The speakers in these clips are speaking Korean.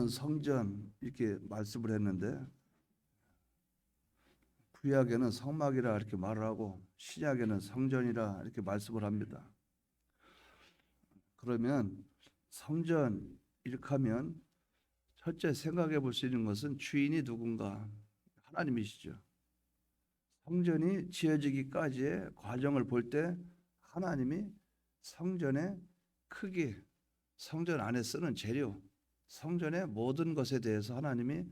구원은 성전 이렇게 말씀을 했는데 구약에는 성막이라 이렇게 말을 하고 신약에는 성전이라 이렇게 말씀을 합니다. 그러면 성전 이렇게 하면 첫째 생각해 볼 수 있는 것은 주인이 누군가? 하나님이시죠. 성전이 지어지기까지의 과정을 볼 때 하나님이 성전의 크기, 성전 안에 쓰는 재료, 성전의 모든 것에 대해서 하나님이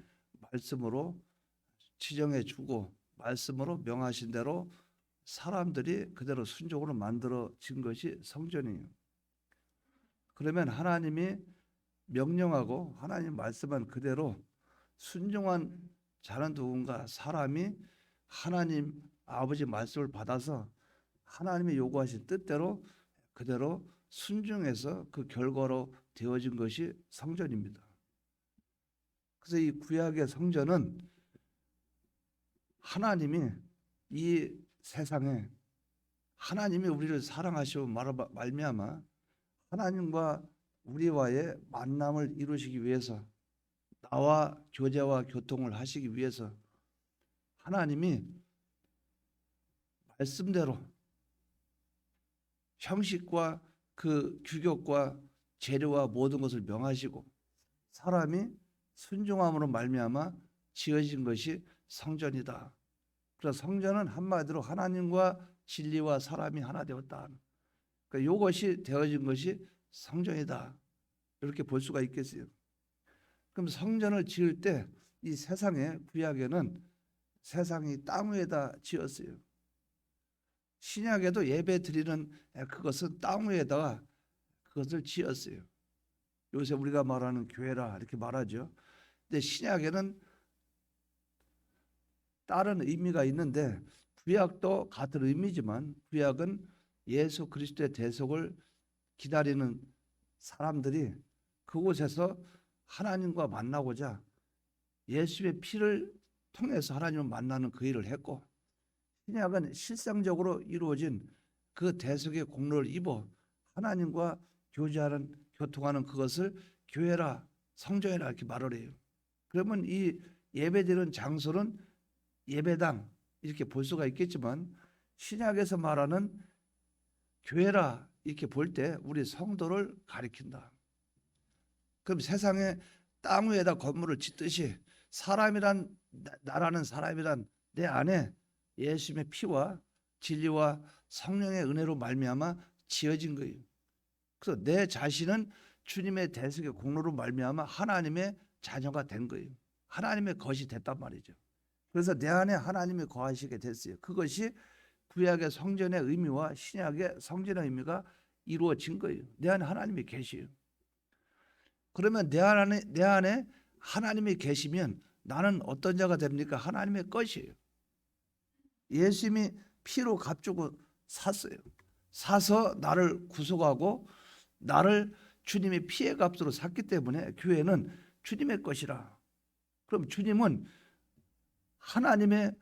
말씀으로 지정해 주고 말씀으로 명하신 대로 사람들이 그대로 순종으로 만들어진 것이 성전이에요. 그러면 하나님이 명령하고 하나님 말씀한 그대로 순종한 자는 누군가? 사람이 하나님 아버지 말씀을 받아서 하나님이 요구하신 뜻대로 그대로 순종해서 그 결과로 되어진 것이 성전입니다. 그래서 이 구약의 성전은 하나님이 이 세상에 하나님이 우리를 사랑하시고 말미암아 하나님과 우리와의 만남을 이루시기 위해서 나와 교제와 교통을 하시기 위해서 하나님이 말씀대로 형식과 그 규격과 재료와 모든 것을 명하시고 사람이 순종함으로 말미암아 지어진 것이 성전이다. 그래서 성전은 한마디로 하나님과 진리와 사람이 하나 되었다. 그러니까 이것이 되어진 것이 성전이다. 이렇게 볼 수가 있겠어요. 그럼 성전을 지을 때 이 세상에 구약에는 세상이 땅 위에다 지었어요. 신약에도 예배 드리는 그것은 땅 위에다가 그것을 지었어요. 요새 우리가 말하는 교회라 이렇게 말하죠. 근데 신약에는 다른 의미가 있는데 구약도 같은 의미지만 구약은 예수 그리스도의 대속을 기다리는 사람들이 그곳에서 하나님과 만나고자 예수의 피를 통해서 하나님을 만나는 그 일을 했고 신약은 실상적으로 이루어진 그 대속의 공로를 입어 하나님과 교제하는 교통하는 그것을 교회라 성전이라 이렇게 말을 해요. 그러면 이 예배드리는 장소는 예배당 이렇게 볼 수가 있겠지만 신약에서 말하는 교회라 이렇게 볼 때 우리 성도를 가리킨다. 그럼 세상에 땅 위에다 건물을 짓듯이 사람이란 나라는 사람이란 내 안에 예수님의 피와 진리와 성령의 은혜로 말미암아 지어진 거예요. 그래서 내 자신은 주님의 대속의 공로로 말미암아 하나님의 자녀가 된 거예요. 하나님의 것이 됐단 말이죠. 그래서 내 안에 하나님이 거하시게 됐어요. 그것이 구약의 성전의 의미와 신약의 성전의 의미가 이루어진 거예요. 내 안에 하나님이 계시요. 그러면 내 안에 하나님이 계시면 나는 어떤 자가 됩니까? 하나님의 것이에요. 예수님이 피로 값주고 샀어요. 사서 나를 구속하고 나를 주님의 피의 값으로 샀기 때문에 교회는 주님의 것이라. 그럼 주님은 하나님의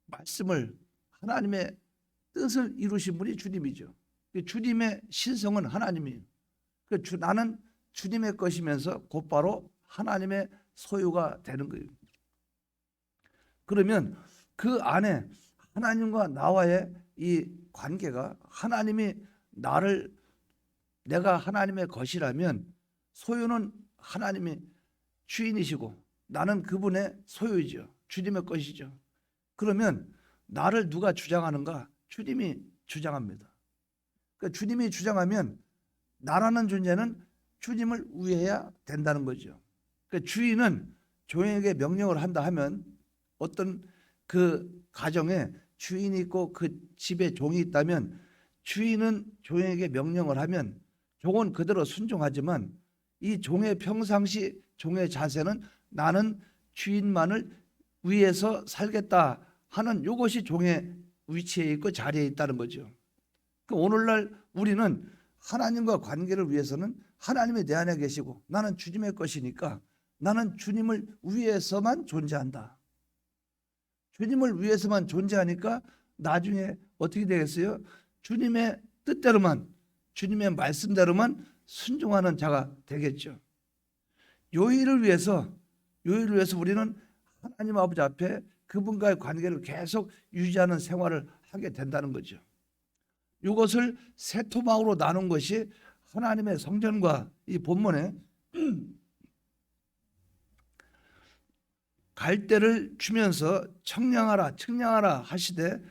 말씀을 하나님의 뜻을 이루신 분이 주님이죠. 주님의 신성은 하나님이에요. 나는 주님의 것이면서 곧바로 하나님의 소유가 되는 거예요. 그러면 그 안에 하나님과 나와의 이 관계가 하나님이 내가 하나님의 것이라면 소유는 하나님이 주인이시고 나는 그분의 소유이죠. 주님의 것이죠. 그러면 나를 누가 주장하는가? 주님이 주장합니다. 그러니까 주님이 주장하면 나라는 존재는 주님을 위해야 된다는 거죠. 그러니까 주인은 종에게 명령을 한다 하면 어떤 그 가정에 주인이 있고 그 집에 종이 있다면 주인은 종에게 명령을 하면 종은 그대로 순종하지만 이 종의 평상시 종의 자세는 나는 주인만을 위해서 살겠다 하는 이것이 종의 위치에 있고 자리에 있다는 거죠. 오늘날 우리는 하나님과 관계를 위해서는 하나님이 내 안에 계시고 나는 주님의 것이니까 나는 주님을 위해서만 존재한다. 주님을 위해서만 존재하니까 나중에 어떻게 되겠어요? 주님의 뜻대로만 주님의 말씀대로만 순종하는 자가 되겠죠. 요 일을 위해서 우리는 하나님 아버지 앞에 그분과의 관계를 계속 유지하는 생활을 하게 된다는 거죠. 이것을 세 토막으로 나눈 것이 하나님의 성전과 이 본문에 갈대를 주면서 청량하라 하시되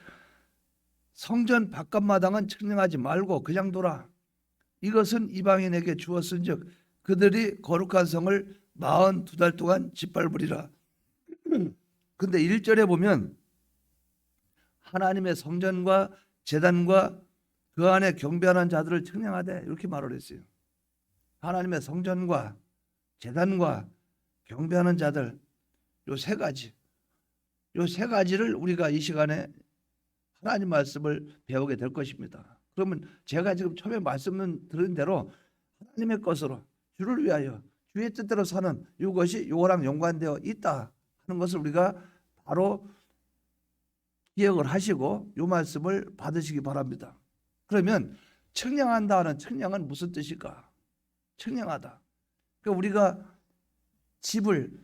성전 바깥마당은 청량하지 말고 그냥 둬라. 이것은 이방인에게 주었은즉 그들이 거룩한 성을 42달 동안 짓밟으리라. 근데 1절에 보면 하나님의 성전과 제단과 그 안에 경배하는 자들을 청량하되 이렇게 말을 했어요. 하나님의 성전과 제단과 경배하는 자들, 요 세 가지를 우리가 이 시간에 하나님 말씀을 배우게 될 것입니다. 그러면 제가 지금 처음에 말씀 드린 대로 하나님의 것으로 주를 위하여 주의 뜻대로 사는 이것이 요거랑 연관되어 있다 하는 것을 우리가 바로 기억을 하시고 이 말씀을 받으시기 바랍니다. 그러면 청량한다는 청량은 무슨 뜻일까? 청량하다. 그러니까 우리가 집을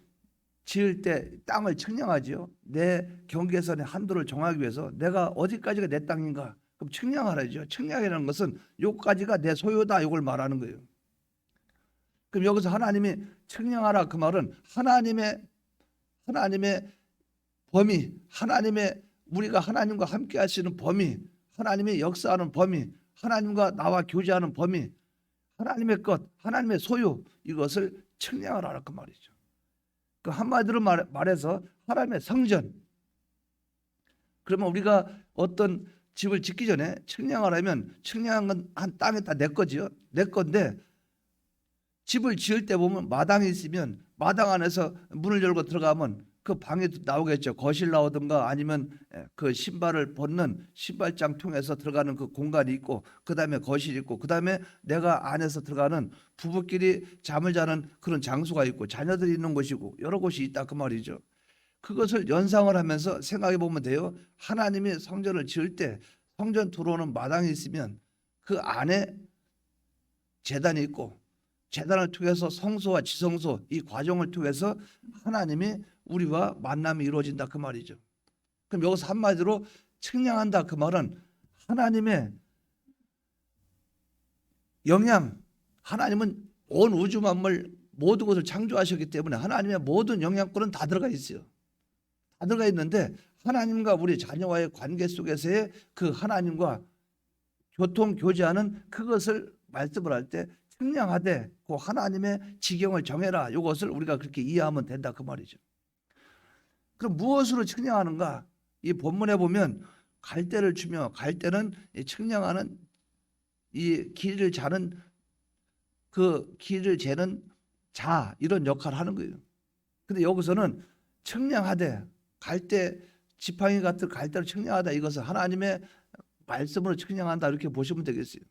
지을 때 땅을 청량하지요. 내 경계선의 한도를 정하기 위해서 내가 어디까지가 내 땅인가? 그럼 청량하라죠. 청량이라는 것은 요까지가 내 소유다 이걸 말하는 거예요. 그럼 여기서 하나님이 청량하라 그 말은 하나님의 범위, 우리가 하나님과 함께 할 수 있는 범위, 하나님의 역사하는 범위, 하나님과 나와 교제하는 범위, 하나님의 것, 하나님의 소유 이것을 청량하라 그 말이죠. 그 한마디로 말해서 하나님의 성전. 그러면 우리가 어떤 집을 짓기 전에 청량하려면 청량한 건 한 땅에다 내 거지요. 내 건데 집을 지을 때 보면 마당이 있으면 마당 안에서 문을 열고 들어가면 그 방에 나오겠죠. 거실 나오든가 아니면 그 신발을 벗는 신발장 통해서 들어가는 그 공간이 있고 그 다음에 거실이 있고 그 다음에 내가 안에서 들어가는 부부끼리 잠을 자는 그런 장소가 있고 자녀들이 있는 곳이고 여러 곳이 있다 그 말이죠. 그것을 연상을 하면서 생각해 보면 돼요. 하나님이 성전을 지을 때 성전 들어오는 마당이 있으면 그 안에 제단이 있고 제단을 통해서 성소와 지성소 이 과정을 통해서 하나님이 우리와 만남이 이루어진다 그 말이죠. 그럼 여기서 한마디로 청량한다 그 말은 하나님의 영향, 하나님은 온 우주 만물 모든 것을 창조하셨기 때문에 하나님의 모든 영향권은 다 들어가 있어요. 다 들어가 있는데 하나님과 우리 자녀와의 관계 속에서의 그 하나님과 교통 교제하는 그것을 말씀을 할 때 청량하되 그 하나님의 지경을 정해라. 이것을 우리가 그렇게 이해하면 된다 그 말이죠. 그럼 무엇으로 청량하는가? 이 본문에 보면 갈대를 주며 갈대는 청량하는 이 길을 자는 그 길을 재는 자 이런 역할을 하는 거예요. 근데 여기서는 청량하되 갈대 지팡이 같은 갈대로 청량하다 이것은 하나님의 말씀으로 청량한다 이렇게 보시면 되겠어요.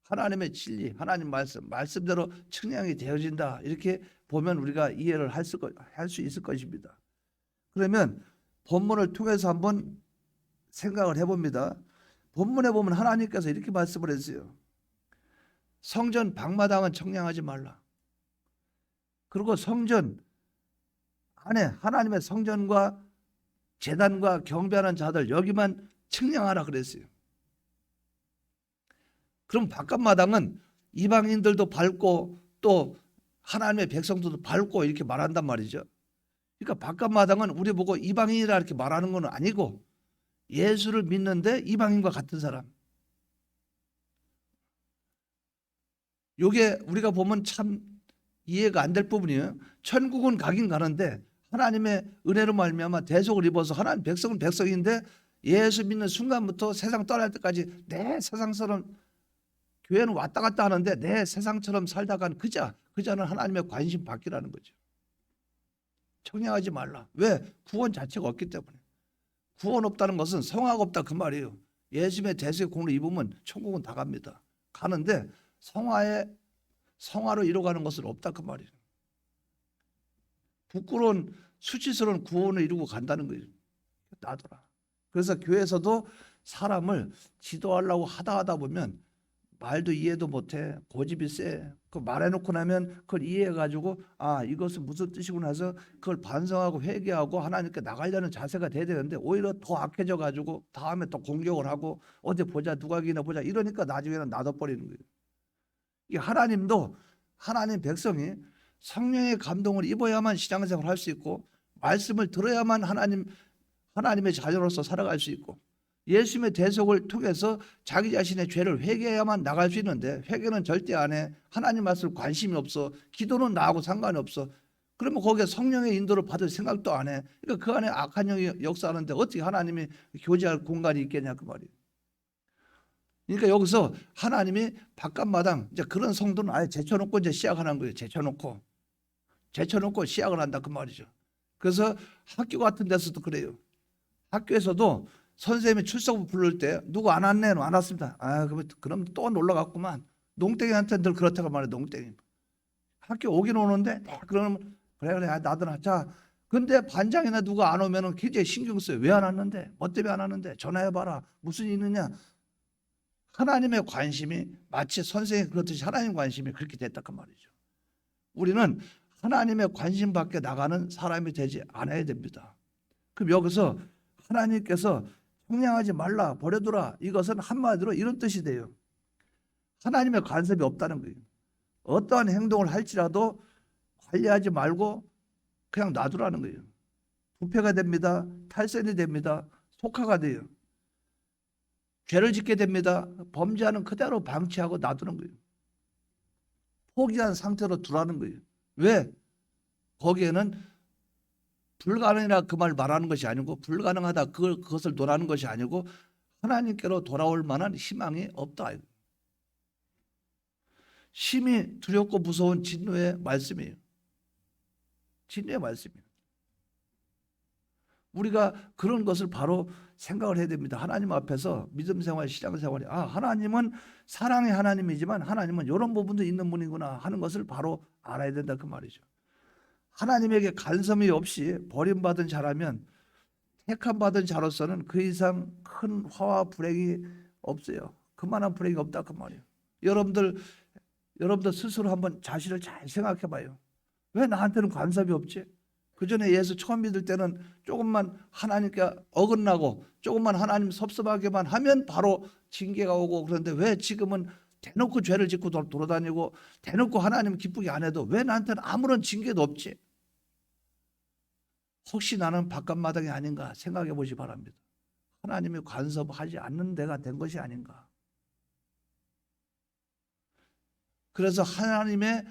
하나님의 진리, 하나님 말씀대로 청량이 되어진다 이렇게 보면 우리가 이해를 할 수 있을 것입니다. 그러면 본문을 통해서 한번 생각을 해봅니다. 본문에 보면 하나님께서 이렇게 말씀을 했어요. 성전 방마당은 청량하지 말라. 그리고 성전 안에 하나님의 성전과 제단과 경배하는 자들 여기만 청량하라 그랬어요. 그럼 바깥마당은 이방인들도 밟고 또 하나님의 백성들도 밟고 이렇게 말한단 말이죠. 그러니까 바깥마당은 우리 보고 이방인이라 이렇게 말하는 건 아니고 예수를 믿는데 이방인과 같은 사람. 이게 우리가 보면 참 이해가 안 될 부분이에요. 천국은 가긴 가는데 하나님의 은혜로 말미암아 대속을 입어서 하나님 백성은 백성인데 예수 믿는 순간부터 세상 떠날 때까지 내 세상처럼 교회는 왔다 갔다 하는데 내 세상처럼 살다간 그자는 하나님의 관심 받기라는 거죠. 청량하지 말라. 왜? 구원 자체가 없기 때문에. 구원 없다는 것은 성화가 없다 그 말이에요. 예수님의 대속의 공을 입으면 천국은 다 갑니다. 가는데 성화로 이루어가는 것은 없다 그 말이에요. 부끄러운 수치스러운 구원을 이루고 간다는 거예요. 놔둬라. 그래서 교회에서도 사람을 지도하려고 하다 보면 말도 이해도 못해. 고집이 세. 그 말해놓고 나면 그걸 이해해가지고 아 이것은 무슨 뜻이구나 해서 그걸 반성하고 회개하고 하나님께 나가려는 자세가 돼야 되는데 오히려 더 악해져가지고 다음에 또 공격을 하고 어디 보자 누가 이기나 보자 이러니까 나중에는 놔둬버리는 거예요. 이 하나님도 하나님 백성이 성령의 감동을 입어야만 신앙생활을 할 수 있고 말씀을 들어야만 하나님의 자녀로서 살아갈 수 있고 예수님의 대속을 통해서 자기 자신의 죄를 회개해야만 나갈 수 있는데 회개는 절대 안 해. 하나님 말씀에 관심이 없어. 기도는 나하고 상관이 없어. 그러면 거기에 성령의 인도를 받을 생각도 안 해. 그러니까 그 안에 악한 영이 역사하는데 어떻게 하나님이 교제할 공간이 있겠냐 그 말이에요. 그러니까 여기서 하나님이 바깥마당 이제 그런 성도는 아예 제쳐놓고 이제 시작하는 거예요. 제쳐놓고 시작을 한다 그 말이죠. 그래서 학교 같은 데서도 그래요. 학교에서도 선생님이 출석부 부를 때 누구 안 왔네? 안 왔습니다. 아 그럼 또 놀러 갔구만. 농땡이한테는 늘 그렇다고 말해. 농땡이 학교 오긴 오는데 그러면 그래 나도 자 근데 반장이나 누가 안 오면은 굉장히 신경 써요. 왜 안 왔는데? 뭐 때문에 안 왔는데? 전화해봐라. 무슨 일 있느냐? 하나님의 관심이 마치 선생이 그렇듯이 하나님 관심이 그렇게 됐다 그 말이죠. 우리는 하나님의 관심 밖에 나가는 사람이 되지 않아야 됩니다. 그럼 여기서 하나님께서 청량하지 말라 버려두라 이것은 한마디로 이런 뜻이 돼요. 하나님의 간섭이 없다는 거예요. 어떠한 행동을 할지라도 관리하지 말고 그냥 놔두라는 거예요. 부패가 됩니다. 탈선이 됩니다. 속화가 돼요. 죄를 짓게 됩니다. 범죄하는 그대로 방치하고 놔두는 거예요. 포기한 상태로 두라는 거예요. 왜? 거기에는 불가능이라 그 말 말하는 것이 아니고 불가능하다 그것을 논하는 것이 아니고 하나님께로 돌아올 만한 희망이 없다. 심히 두렵고 무서운 진노의 말씀이에요. 진노의 말씀이에요. 우리가 그런 것을 바로 생각을 해야 됩니다. 하나님 앞에서 믿음 생활, 신앙 생활이 하나님은 사랑의 하나님이지만 하나님은 이런 부분도 있는 분이구나 하는 것을 바로 알아야 된다 그 말이죠. 하나님에게 간섭이 없이 버림받은 자라면 택함 받은 자로서는 그 이상 큰 화와 불행이 없어요. 그만한 불행이 없다 그 말이에요. 여러분들 스스로 한번 자신을 잘 생각해 봐요. 왜 나한테는 간섭이 없지? 그 전에 예수 처음 믿을 때는 조금만 하나님께 어긋나고 조금만 하나님 섭섭하게만 하면 바로 징계가 오고 그런데 왜 지금은 대놓고 죄를 짓고 돌아다니고 대놓고 하나님 기쁘게 안 해도 왜 나한테는 아무런 징계도 없지? 혹시 나는 바깥마당이 아닌가 생각해 보시 바랍니다. 하나님이 간섭하지 않는 데가 된 것이 아닌가. 그래서 하나님의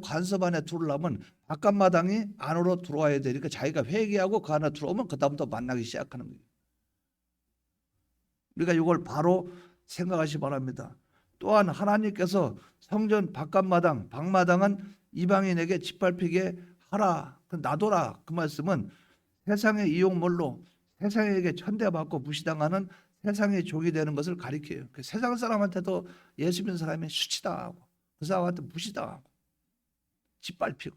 간섭 안에 들어오려면 바깥마당이 안으로 들어와야 되니까 자기가 회개하고 그 안에 들어오면 그다음부터 만나기 시작하는 거예요. 우리가 이걸 바로 생각하시 바랍니다. 또한 하나님께서 성전 바깥마당, 방마당은 이방인에게 짓밟히게 하라, 놔둬라 그 말씀은 세상의 이용물로 세상에게 천대받고 무시당하는 세상의 종이 되는 것을 가리켜요. 세상 사람한테도 예수 믿는 사람이 수치당하고 그 사람한테 무시당하고 짓밟히고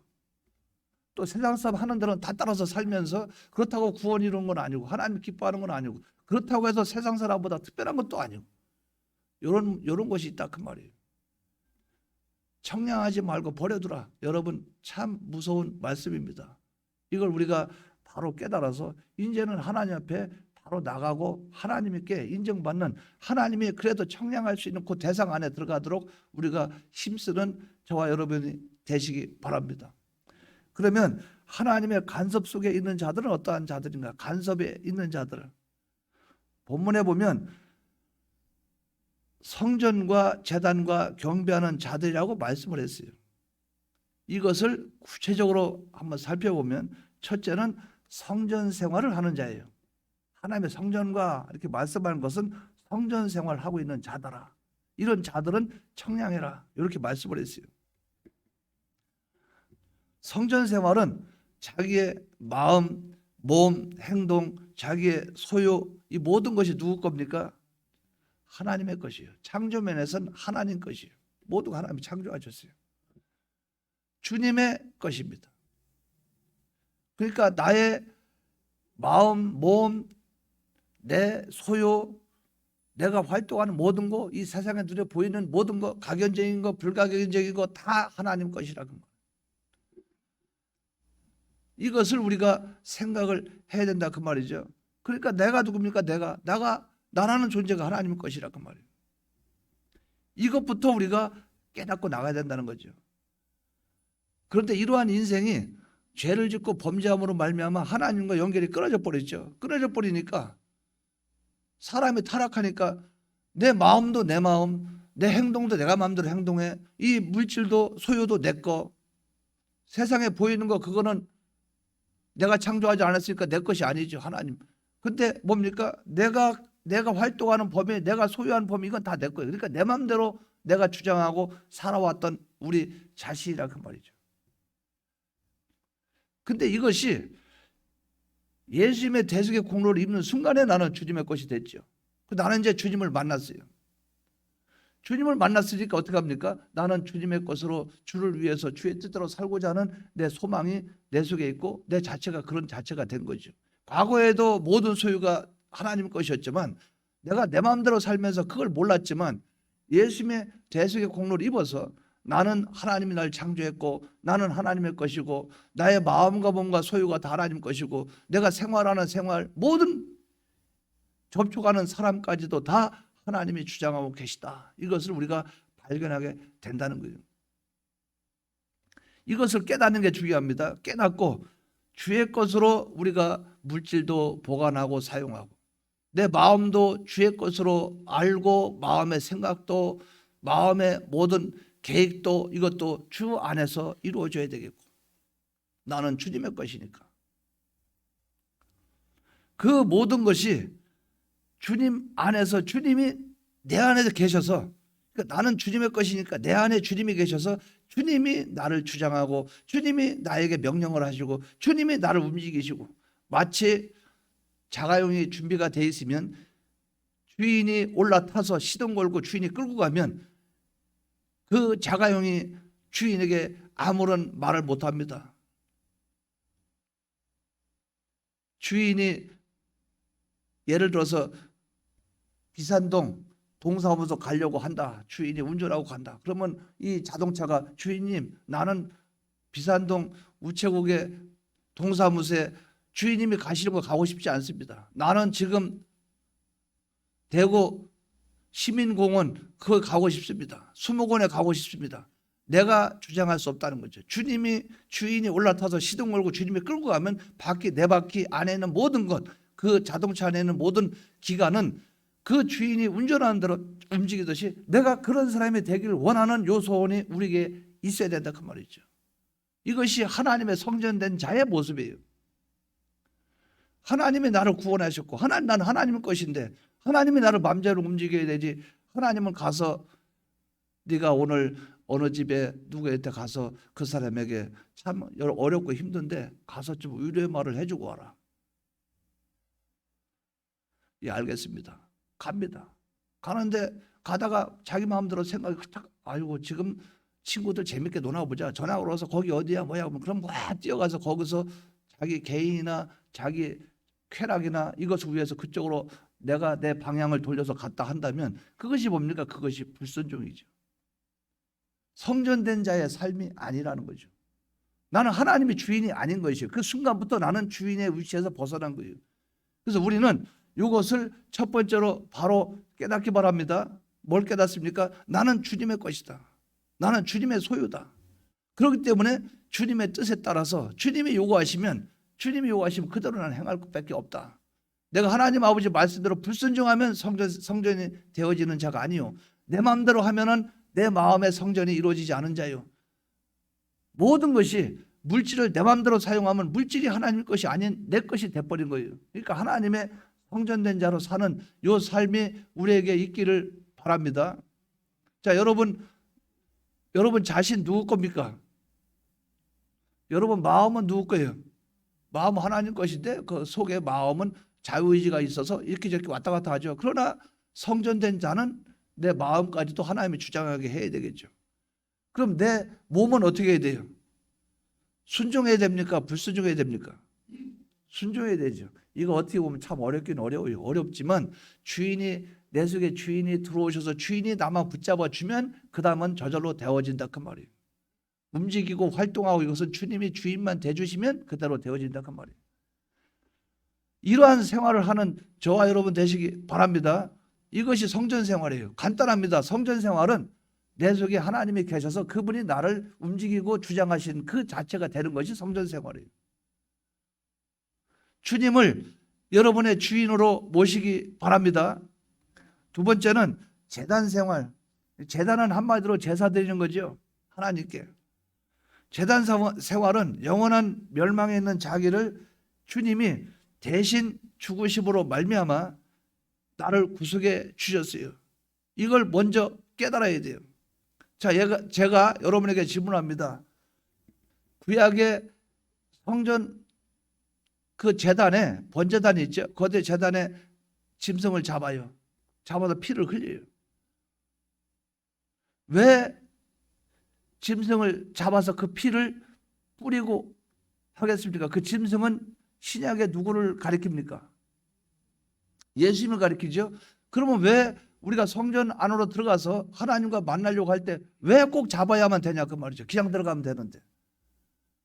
또 세상 사람 하는 대로 다 따라서 살면서 그렇다고 구원 이루는 건 아니고 하나님 기뻐하는 건 아니고 그렇다고 해서 세상 사람보다 특별한 것도 아니고 이런 것이 있다 그 말이에요. 청량하지 말고 버려두라. 여러분 참 무서운 말씀입니다. 이걸 우리가 바로 깨달아서 이제는 하나님 앞에 바로 나가고 하나님께 인정받는 하나님이 그래도 청량할 수 있는 그 대상 안에 들어가도록 우리가 힘쓰는 저와 여러분이 되시기 바랍니다. 그러면 하나님의 간섭 속에 있는 자들은 어떠한 자들인가? 간섭에 있는 자들. 본문에 보면 성전과 제단과 경배하는 자들이라고 말씀을 했어요. 이것을 구체적으로 한번 살펴보면 첫째는 성전 생활을 하는 자예요. 하나님의 성전과 이렇게 말씀하는 것은 성전 생활을 하고 있는 자더라. 이런 자들은 청량해라. 이렇게 말씀을 했어요. 성전 생활은 자기의 마음, 몸, 행동, 자기의 소유 이 모든 것이 누구 겁니까? 하나님의 것이에요. 창조면에서는 하나님 것이에요. 모두가 하나님이 창조하셨어요. 주님의 것입니다. 그러니까 나의 마음, 몸, 내 소유, 내가 활동하는 모든 거, 이 세상에 눈에 보이는 모든 거, 각연적인 거, 불가견적인 거 다 하나님 것이라는 거. 이것을 우리가 생각을 해야 된다 그 말이죠. 그러니까 내가 누굽니까? 나라는 존재가 하나님 것이라 그 말이에요. 이것부터 우리가 깨닫고 나가야 된다는 거죠. 그런데 이러한 인생이 죄를 짓고 범죄함으로 말미암아 하나님과 연결이 끊어져 버리죠. 끊어져 버리니까 사람이 타락하니까 내 마음도 내 마음, 내 행동도 내가 마음대로 행동해. 이 물질도 소유도 내 거. 세상에 보이는 거 그거는 내가 창조하지 않았으니까 내 것이 아니죠. 하나님. 근데 뭡니까? 내가 활동하는 범위, 내가 소유하는 범위 이건 다 내 거예요. 그러니까 내 마음대로 내가 주장하고 살아왔던 우리 자신이라 그 말이죠. 근데 이것이 예수님의 대속의 공로를 입는 순간에 나는 주님의 것이 됐죠. 나는 이제 주님을 만났어요. 주님을 만났으니까 어떻게 합니까? 나는 주님의 것으로 주를 위해서 주의 뜻대로 살고자 하는 내 소망이 내 속에 있고 내 자체가 그런 자체가 된 거죠. 과거에도 모든 소유가 하나님 것이었지만 내가 내 마음대로 살면서 그걸 몰랐지만 예수님의 대속의 공로를 입어서 나는 하나님이 날 창조했고 나는 하나님의 것이고 나의 마음과 몸과 소유가 다 하나님 것이고 내가 생활하는 생활 모든 접촉하는 사람까지도 다 하나님이 주장하고 계시다. 이것을 우리가 발견하게 된다는 거예요. 이것을 깨닫는 게 중요합니다. 깨닫고 주의 것으로 우리가 물질도 보관하고 사용하고 내 마음도 주의 것으로 알고 마음의 생각도 마음의 모든 계획도 이것도 주 안에서 이루어져야 되겠고 나는 주님의 것이니까 그 모든 것이 주님 안에서 주님이 내 안에서 계셔서 그러니까 나는 주님의 것이니까 내 안에 주님이 계셔서 주님이 나를 주장하고 주님이 나에게 명령을 하시고 주님이 나를 움직이시고 마치 자가용이 준비가 돼 있으면 주인이 올라타서 시동 걸고 주인이 끌고 가면 그 자가용이 주인에게 아무런 말을 못합니다. 주인이 예를 들어서 비산동 동사무소 가려고 한다. 주인이 운전하고 간다. 그러면 이 자동차가 주인님 나는 비산동 우체국의 동사무소에 주인님이 가시는 거 가고 싶지 않습니다. 나는 지금 대구 시민공원 그거 가고 싶습니다. 수목원에 가고 싶습니다. 내가 주장할 수 없다는 거죠. 주인이 올라타서 시동 걸고 주님이 끌고 가면 내 바퀴 안에 있는 모든 것, 그 자동차 안에 있는 모든 기관은 그 주인이 운전하는 대로 움직이듯이 내가 그런 사람이 되기를 원하는 요 소원이 우리에게 있어야 된다 그 말이죠. 이것이 하나님의 성전된 자의 모습이에요. 하나님이 나를 구원하셨고 나는 하나님의 것인데 하나님이 나를 마음대로 움직여야 되지. 하나님은 가서 네가 오늘 어느 집에 누구한테 가서 그 사람에게 참 어렵고 힘든데 가서 좀 위로의 말을 해주고 와라. 예, 알겠습니다. 갑니다. 가는데 가다가 자기 마음대로 생각이 아이고 지금 친구들 재밌게 노나보자. 전화 걸어서 거기 어디야 뭐야 그럼 막 뛰어가서 거기서 자기 개인이나 자기 쾌락이나 이것을 위해서 그쪽으로 내가 내 방향을 돌려서 갔다 한다면 그것이 뭡니까? 그것이 불순종이죠. 성전된 자의 삶이 아니라는 거죠. 나는 하나님이 주인이 아닌 것이에요. 그 순간부터 나는 주인의 위치에서 벗어난 거예요. 그래서 우리는 이것을 첫 번째로 바로 깨닫기 바랍니다. 뭘 깨닫습니까? 나는 주님의 것이다. 나는 주님의 소유다. 그렇기 때문에 주님의 뜻에 따라서 주님이 요구하시면 그대로 나는 행할 것밖에 없다. 내가 하나님 아버지 말씀대로 불순종하면 성전이 되어지는 자가 아니요. 내 마음대로 하면은 내 마음의 성전이 이루어지지 않은 자요. 모든 것이 물질을 내 마음대로 사용하면 물질이 하나님 것이 아닌 내 것이 돼버린 거예요. 그러니까 하나님의 성전된 자로 사는 요 삶이 우리에게 있기를 바랍니다. 자, 여러분 자신 누구 겁니까? 여러분 마음은 누구 거예요? 마음은 하나님 것인데 그 속에 마음은 자유의지가 있어서 이렇게 저렇게 왔다 갔다 하죠. 그러나 성전된 자는 내 마음까지도 하나님이 주장하게 해야 되겠죠. 그럼 내 몸은 어떻게 해야 돼요? 순종해야 됩니까? 불순종해야 됩니까? 순종해야 되죠. 이거 어떻게 보면 참 어렵긴 어려워요. 어렵지만 주인이 내 속에 주인이 들어오셔서 주인이 나만 붙잡아 주면 그 다음은 저절로 되어진다 그 말이에요. 움직이고 활동하고 이것은 주님이 주인만 대주시면 그대로 되어진다 그 말이에요. 이러한 생활을 하는 저와 여러분 되시기 바랍니다. 이것이 성전 생활이에요. 간단합니다. 성전 생활은 내 속에 하나님이 계셔서 그분이 나를 움직이고 주장하신 그 자체가 되는 것이 성전 생활이에요. 주님을 여러분의 주인으로 모시기 바랍니다. 두 번째는 제단 생활. 제단은 한마디로 제사 드리는 거죠. 하나님께. 제단 생활은 영원한 멸망에 있는 자기를 주님이 대신 죽으심으로 말미암아 나를 구속해 주셨어요. 이걸 먼저 깨달아야 돼요. 자, 제가 여러분에게 질문합니다. 구약의 성전 그 제단에 번제단이 있죠. 거대 제단에 짐승을 잡아요. 잡아서 피를 흘려요. 왜 짐승을 잡아서 그 피를 뿌리고 하겠습니까? 그 짐승은 신약의 누구를 가리킵니까? 예수님을 가리키죠. 그러면 왜 우리가 성전 안으로 들어가서 하나님과 만나려고 할 때 왜 꼭 잡아야만 되냐 그 말이죠. 그냥 들어가면 되는데.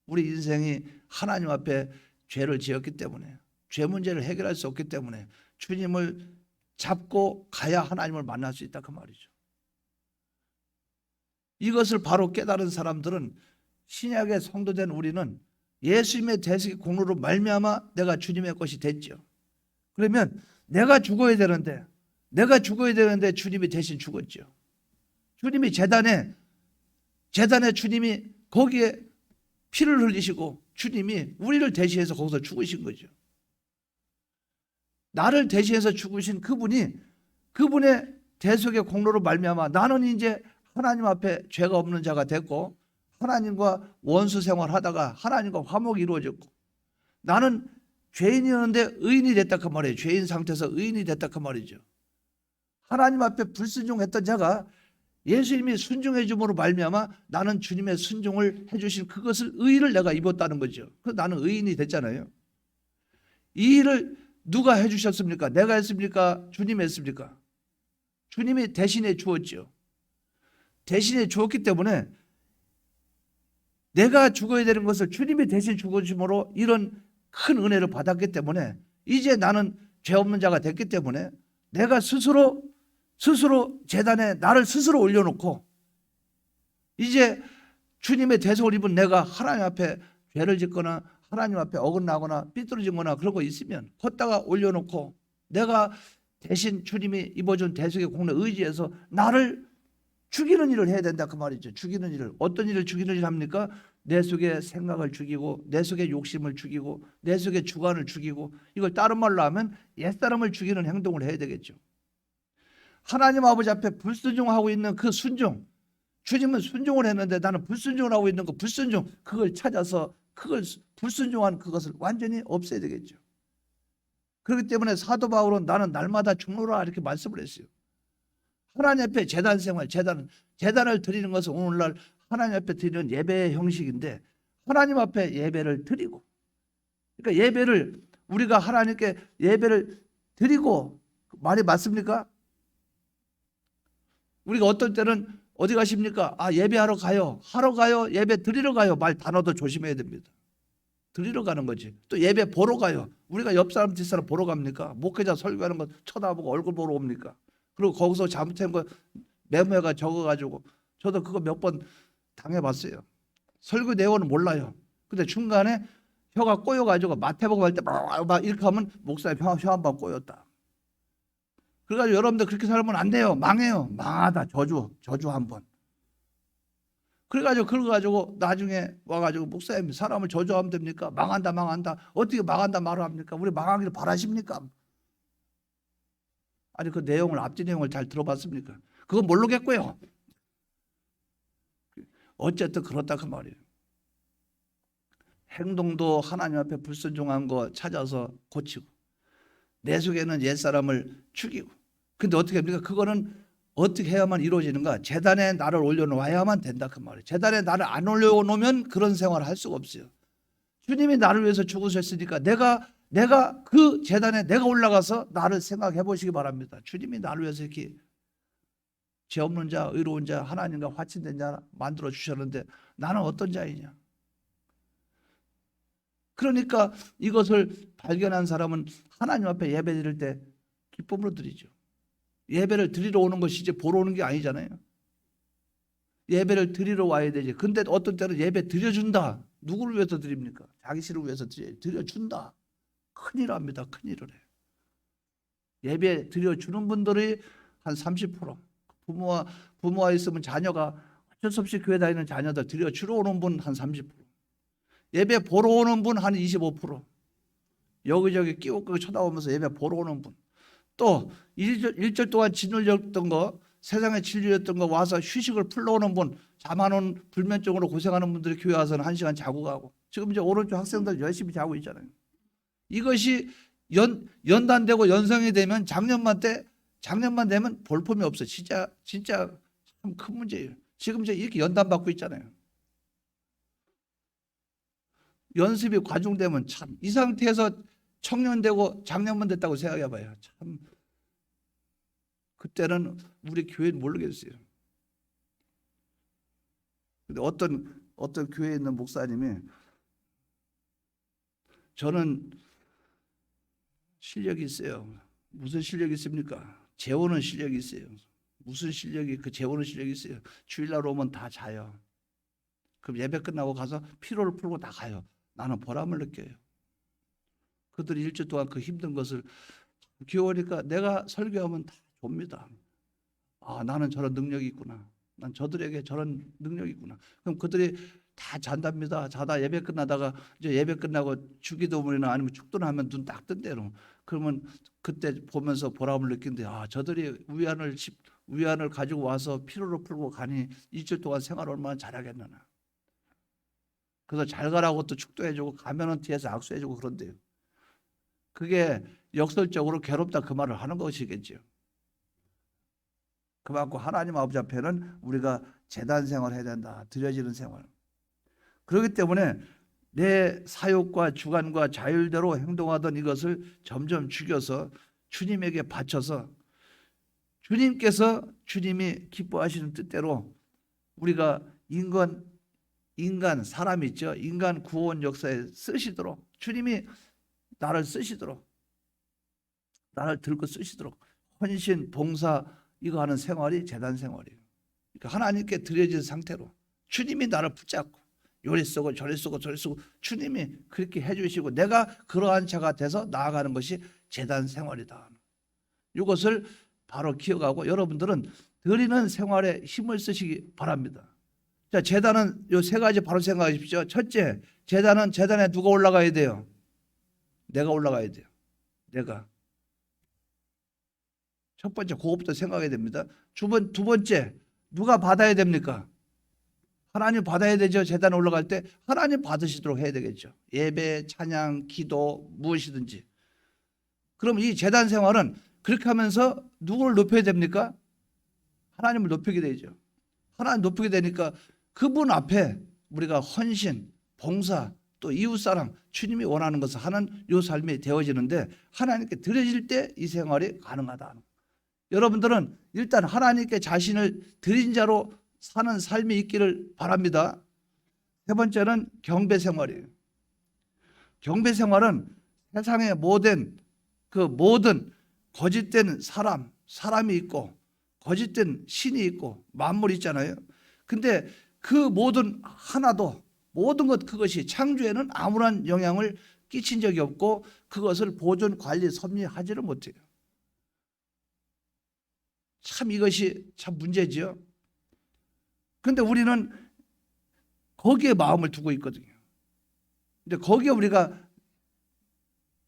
우리 인생이 하나님 앞에 죄를 지었기 때문에, 죄 문제를 해결할 수 없기 때문에 주님을 잡고 가야 하나님을 만날 수 있다 그 말이죠. 이것을 바로 깨달은 사람들은 신약의 성도된 우리는 예수님의 대속의 공로로 말미암아 내가 주님의 것이 됐죠. 그러면 내가 죽어야 되는데 주님이 대신 죽었죠. 주님이 제단에 주님이 거기에 피를 흘리시고 주님이 우리를 대신해서 거기서 죽으신 거죠. 나를 대신해서 죽으신 그분의 대속의 공로로 말미암아 나는 이제 하나님 앞에 죄가 없는 자가 됐고 하나님과 원수 생활하다가 하나님과 화목이 이루어졌고 나는 죄인이었는데 의인이 됐다 그 말이에요. 죄인 상태에서 의인이 됐다 그 말이죠. 하나님 앞에 불순종했던 자가 예수님이 순종해 줌으로 말미암아 나는 주님의 순종을 해주신 그것을 의의를 내가 입었다는 거죠. 그래서 나는 의인이 됐잖아요. 이 일을 누가 해주셨습니까? 내가 했습니까? 주님이 했습니까? 주님이 대신해 주었죠. 대신해 주었기 때문에 내가 죽어야 되는 것을 주님이 대신 죽어줌으로 이런 큰 은혜를 받았기 때문에 이제 나는 죄 없는 자가 됐기 때문에 내가 스스로 제단에 나를 스스로 올려놓고 이제 주님의 대속을 입은 내가 하나님 앞에 죄를 짓거나 하나님 앞에 어긋나거나 삐뚤어진 거나 그런 거 있으면 걷다가 올려놓고 내가 대신 주님이 입어준 대속의 공로에 의지해서 나를 죽이는 일을 해야 된다 그 말이죠. 죽이는 일을. 어떤 일을 죽이는 일을 합니까? 내 속에 생각을 죽이고 내 속에 욕심을 죽이고 내 속에 주관을 죽이고 이걸 다른 말로 하면 옛사람을 죽이는 행동을 해야 되겠죠. 하나님 아버지 앞에 불순종하고 있는 그 순종, 주님은 순종을 했는데 나는 불순종을 하고 있는 그 불순종, 그걸 찾아서 그걸 불순종한 그것을 완전히 없애야 되겠죠. 그렇기 때문에 사도 바울은 나는 날마다 죽노라 이렇게 말씀을 했어요. 하나님 앞에 제단 생활, 제단을 드리는 것은 오늘날 하나님 앞에 드리는 예배의 형식인데 하나님 앞에 예배를 드리고, 그러니까 예배를 우리가 하나님께 예배를 드리고, 말이 맞습니까? 우리가 어떤 때는 어디 가십니까? 아, 예배하러 가요. 하러 가요. 예배 드리러 가요. 말 단어도 조심해야 됩니다. 드리러 가는 거지. 또 예배 보러 가요. 우리가 옆 사람 뒷사람 보러 갑니까? 목회자 설교하는 거 쳐다보고 얼굴 보러 옵니까? 그리고 거기서 잘못한 거 메모해가 적어가지고 저도 그거 몇 번 당해봤어요. 설교 내용은 몰라요. 근데 중간에 혀가 꼬여가지고 마태복음 할 때 막 이렇게 하면 목사님 혀 한 번 꼬였다. 그래가지고 여러분들 그렇게 살면 안 돼요. 망해요. 망하다. 저주 한 번. 그래가지고 나중에 와가지고 목사님 사람을 저주하면 됩니까? 망한다. 어떻게 망한다 말을 합니까? 우리 망하기를 바라십니까? 아니 그 내용을 앞뒤 내용을 잘 들어봤습니까? 그건 모르겠고요. 어쨌든 그렇다 그 말이에요. 행동도 하나님 앞에 불순종한 거 찾아서 고치고 내 속에는 옛사람을 죽이고. 근데 어떻게 합니까? 그거는 어떻게 해야만 이루어지는가? 제단에 나를 올려놓아야만 된다 그 말이에요. 제단에 나를 안 올려놓으면 그런 생활을 할 수가 없어요. 주님이 나를 위해서 죽으셨으니까 내가 내가 그 제단에 내가 올라가서 나를 생각해 보시기 바랍니다. 주님이 나를 위해서 이렇게 죄 없는 자, 의로운 자, 하나님과 화친된 자 만들어 주셨는데 나는 어떤 자이냐? 그러니까 이것을 발견한 사람은 하나님 앞에 예배 드릴 때 기쁨으로 드리죠. 예배를 드리러 오는 것이 이제 보러 오는 게 아니잖아요. 예배를 드리러 와야 되지. 근데 어떤 때는 예배 드려준다. 누구를 위해서 드립니까? 자기 씨를 위해서 드려준다. 큰일 합니다. 큰일을 해. 예배 드려주는 분들이 한 30%. 부모와 있으면 자녀가 어쩔 수 없이 교회 다니는 자녀들 드려주러 오는 분 한 30%. 예배 보러 오는 분 한 25%. 여기저기 끼우고 쳐다보면서 예배 보러 오는 분. 또 일절 동안 짓눌렸던 거, 세상에 진리였던 거 와서 휴식을 풀러오는 분, 잠 안 온 불면증으로 고생하는 분들이 교회 와서는 1시간 자고 가고. 지금 이제 오른쪽 학생들 열심히 자고 있잖아요. 이것이 연단되고 연성이 되면 작년만 되면 볼품이 없어. 진짜 참 큰 문제예요. 지금 이제 이렇게 연단 받고 있잖아요. 연습이 과중되면 참 이 상태에서 청년 되고 작년만 됐다고 생각해 봐요. 참 그때는 우리 교회는 모르겠어요. 근데 어떤 교회에 있는 목사님이 저는 실력이 있어요. 무슨 실력이 있습니까? 재우는 실력이 있어요. 무슨 실력이 그 재우는 실력이 있어요. 주일날 오면 다 자요. 그럼 예배 끝나고 가서 피로를 풀고 다 가요. 나는 보람을 느껴요. 그들이 일주일 동안 그 힘든 것을 교회니까 내가 설교하면 다 줍니다. 아, 나는 저런 능력이 있구나. 난 저들에게 저런 능력이 있구나. 그럼 그들이 다 잔답니다. 자다 예배 끝나다가 이제 예배 끝나고 주기도문이나 아니면 축도나 하면 눈 딱 뜬대로. 그러면 그때 보면서 보람을 느낀대. 아, 저들이 위안을 가지고 와서 피로를 풀고 가니 일주일 동안 생활 얼마나 잘하겠느냐. 그래서 잘 가라고 또 축도해주고 가면은 뒤에서 악수해주고 그런데요. 그게 역설적으로 괴롭다 그 말을 하는 것이겠죠. 그만큼 하나님 아버지 앞에는 우리가 제단 생활을 해야 된다. 드려지는 생활. 그렇기 때문에 내 사욕과 주관과 자율대로 행동하던 이것을 점점 죽여서 주님에게 바쳐서 주님께서 주님이 기뻐하시는 뜻대로 우리가 인간 사람 있죠. 인간 구원 역사에 쓰시도록 주님이 나를 쓰시도록 나를 들고 쓰시도록 헌신 봉사 이거 하는 생활이 제단 생활이에요. 그러니까 하나님께 드려진 상태로 주님이 나를 붙잡고 요리 쓰고 저리 쓰고 저리 쓰고 주님이 그렇게 해주시고 내가 그러한 자가 돼서 나아가는 것이 제단 생활이다. 이것을 바로 기억하고 여러분들은 드리는 생활에 힘을 쓰시기 바랍니다. 자, 제단은 요 세 가지 바로 생각하십시오. 첫째, 제단에 누가 올라가야 돼요? 내가 올라가야 돼요. 내가. 첫 번째, 그것부터 생각해야 됩니다. 두 번째, 누가 받아야 됩니까? 하나님 받아야 되죠. 제단에 올라갈 때 하나님 받으시도록 해야 되겠죠. 예배, 찬양, 기도 무엇이든지. 그럼 이 제단 생활은 그렇게 하면서 누구를 높여야 됩니까? 하나님을 높이게 되죠. 하나님 높이게 되니까 그분 앞에 우리가 헌신, 봉사, 또 이웃사랑, 주님이 원하는 것을 하는 이 삶이 되어지는데 하나님께 드려질 때 이 생활이 가능하다. 여러분들은 일단 하나님께 자신을 드린 자로 사는 삶이 있기를 바랍니다. 세 번째는 경배 생활이에요. 경배 생활은 세상의 모든 거짓된 사람이 있고 거짓된 신이 있고 만물이 있잖아요. 근데 그 모든 것 그것이 창조에는 아무런 영향을 끼친 적이 없고 그것을 보존, 관리, 섭리하지를 못해요. 참 이것이 참 문제지요. 그런데 우리는 거기에 마음을 두고 있거든요. 근데 거기에 우리가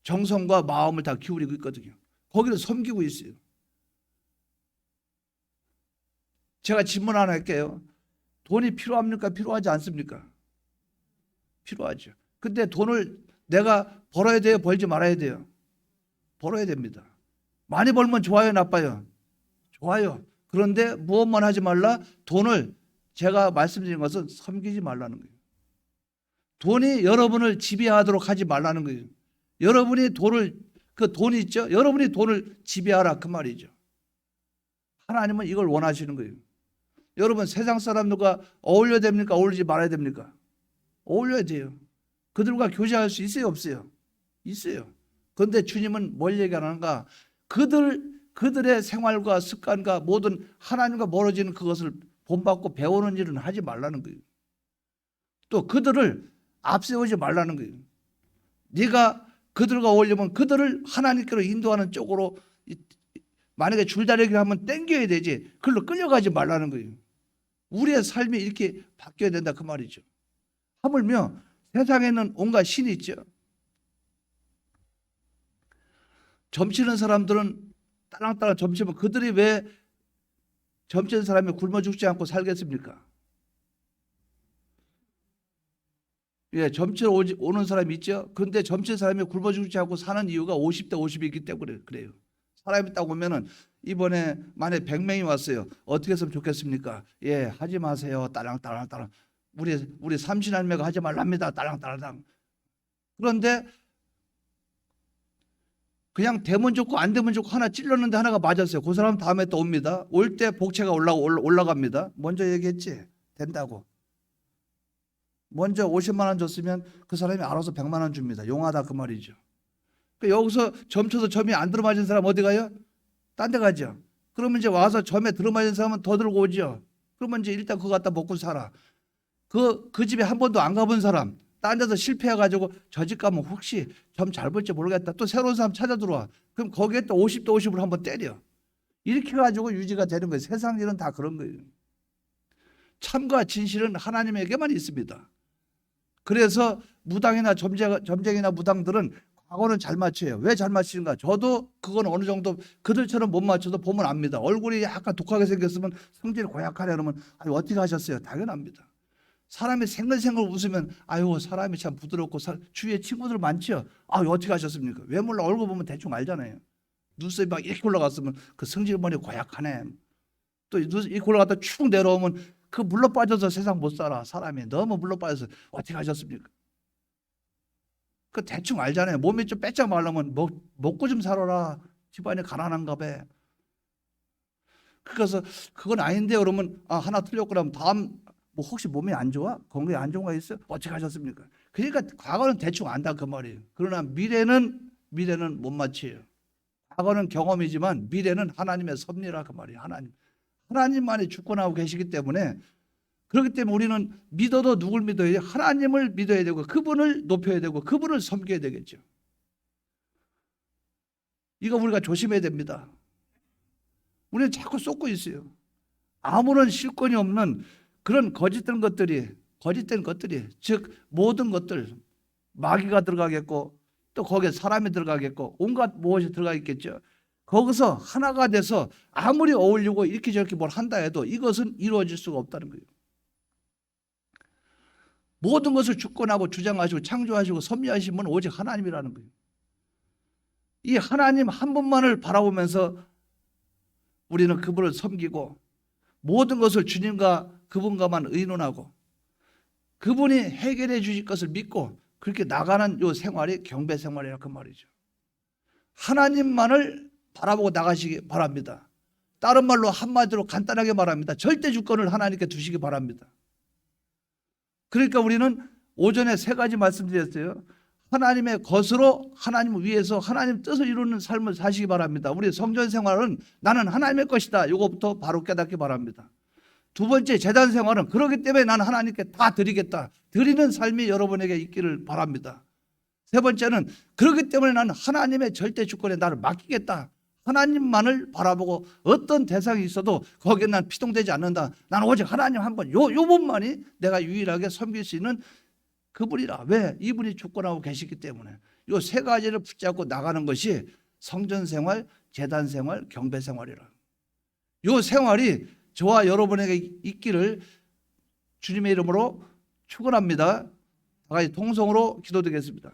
정성과 마음을 다 기울이고 있거든요. 거기를 섬기고 있어요. 제가 질문 하나 할게요. 돈이 필요합니까? 필요하지 않습니까? 필요하죠. 근데 돈을 내가 벌어야 돼요? 벌지 말아야 돼요? 벌어야 됩니다. 많이 벌면 좋아요? 나빠요? 좋아요. 그런데 무엇만 하지 말라? 돈을 제가 말씀드린 것은 섬기지 말라는 거예요. 돈이 여러분을 지배하도록 하지 말라는 거예요. 여러분이 그 돈이 있죠? 여러분이 돈을 지배하라 그 말이죠. 하나님은 이걸 원하시는 거예요. 여러분 세상 사람들과 어울려야 됩니까? 어울리지 말아야 됩니까? 어울려야 돼요. 그들과 교제할 수 있어요? 없어요? 있어요. 그런데 주님은 뭘 얘기하는가? 그들의 생활과 습관과 모든 하나님과 멀어지는 그것을 본받고 배우는 일은 하지 말라는 거예요. 또 그들을 앞세우지 말라는 거예요. 네가 그들과 어울리면 그들을 하나님께로 인도하는 쪽으로 만약에 줄다리기를 하면 땡겨야 되지 그걸로 끌려가지 말라는 거예요. 우리의 삶이 이렇게 바뀌어야 된다 그 말이죠. 하물며 세상에는 온갖 신이 있죠. 점치는 사람들은 딸랑딸랑 점치면 그들이 왜 점치는 사람이 굶어 죽지 않고 살겠습니까? 예, 점치러 오는 사람이 있죠. 그런데 점치는 사람이 굶어 죽지 않고 사는 이유가 50대 50이기 때문에 그래요. 사람이 딱 오면은 이번에 만약에 100명이 왔어요. 어떻게 했으면 좋겠습니까? 예, 하지 마세요. 딸랑딸랑딸랑. 우리 삼신할매가 하지 말랍니다. 딸랑딸랑. 그런데 그냥 되면 좋고 안 되면 좋고 하나 찔렀는데 하나가 맞았어요. 그 사람 다음에 또 옵니다. 올 때 복채가 올라갑니다. 먼저 얘기했지. 된다고. 먼저 50만 원 줬으면 그 사람이 알아서 100만 원 줍니다. 용하다 그 말이죠. 그러니까 여기서 점쳐서 점이 안 들어맞은 사람 어디 가요? 딴 데 가죠. 그러면 이제 와서 점에 들어맞은 사람은 더 들고 오죠. 그러면 이제 일단 그거 갖다 먹고 살아. 그 집에 한 번도 안 가본 사람 딴 데서 실패해가지고 저 집 가면 혹시 점 잘 볼지 모르겠다. 또 새로운 사람 찾아 들어와. 그럼 거기에 또 50대 50으로 한번 때려. 이렇게 가지고 유지가 되는 거예요. 세상 일은 다 그런 거예요. 참과 진실은 하나님에게만 있습니다. 그래서 무당이나 점쟁이나 무당들은 과거는 잘 맞춰요. 왜 잘 맞추는가? 저도 그건 어느 정도 그들처럼 못 맞춰도 보면 압니다. 얼굴이 약간 독하게 생겼으면 성질이 고약하네 그러면 아유 어떻게 하셨어요? 당연합니다. 사람이 생글생글 웃으면 아유 사람이 참 부드럽고 주위에 친구들 많죠. 아유 어떻게 하셨습니까? 왜 몰라 얼굴 보면 대충 알잖아요. 눈썹이 막 이렇게 올라갔으면 그 성질머리 고약하네. 또 이렇게 올라갔다 축 내려오면 그 물러 빠져서 세상 못 살아. 사람이 너무 물러 빠져서 어떻게 하셨습니까? 그 대충 알잖아요. 몸이 좀 빼짝 말라면 먹고 좀 살아라. 집안이 가난한가 봐. 그래서 그건 아닌데 그러면 하나 틀렸고 그러면 다음 뭐 혹시 몸이 안 좋아? 건강에 안 좋은 거 있어요? 어떻게 하셨습니까? 그러니까 과거는 대충 안다 그 말이에요. 그러나 미래는 못 맞춰요. 과거는 경험이지만 미래는 하나님의 섭리라 그 말이에요. 하나님만이 주권하고 계시기 때문에 그렇기 때문에 우리는 믿어도 누굴 믿어야 돼요? 하나님을 믿어야 되고 그분을 높여야 되고 그분을 섬겨야 되겠죠. 이거 우리가 조심해야 됩니다. 우리는 자꾸 쏟고 있어요. 아무런 실권이 없는 그런 거짓된 것들이 즉 모든 것들 마귀가 들어가겠고 또 거기에 사람이 들어가겠고 온갖 무엇이 들어가겠죠. 거기서 하나가 돼서 아무리 어울리고 이렇게 저렇게 뭘 한다 해도 이것은 이루어질 수가 없다는 거예요. 모든 것을 주권하고 주장하시고 창조하시고 섭리하신 분은 오직 하나님이라는 거예요. 이 하나님 한 분만을 바라보면서 우리는 그분을 섬기고 모든 것을 주님과 그분과만 의논하고 그분이 해결해 주실 것을 믿고 그렇게 나가는 요 생활이 경배 생활이라 그 말이죠. 하나님만을 바라보고 나가시기 바랍니다. 다른 말로 한마디로 간단하게 말합니다. 절대 주권을 하나님께 두시기 바랍니다. 그러니까 우리는 오전에 3가지 말씀드렸어요. 하나님의 것으로 하나님을 위해서 하나님 뜻을 이루는 삶을 사시기 바랍니다. 우리 성전 생활은 나는 하나님의 것이다. 이것부터 바로 깨닫기 바랍니다. 2번째 제단 생활은 그렇기 때문에 나는 하나님께 다 드리겠다. 드리는 삶이 여러분에게 있기를 바랍니다. 3번째는 그렇기 때문에 나는 하나님의 절대 주권에 나를 맡기겠다. 하나님만을 바라보고 어떤 대상이 있어도 거기에 난 피동되지 않는다. 나는 오직 하나님 한 번, 요 분만이 내가 유일하게 섬길 수 있는 그분이라. 왜? 이분이 주권하고 계시기 때문에. 요 3가지를 붙잡고 나가는 것이 성전 생활, 제단 생활, 경배 생활이라. 요 생활이 저와 여러분에게 있기를 주님의 이름으로 축원합니다. 다 같이 통성으로 기도드리겠습니다.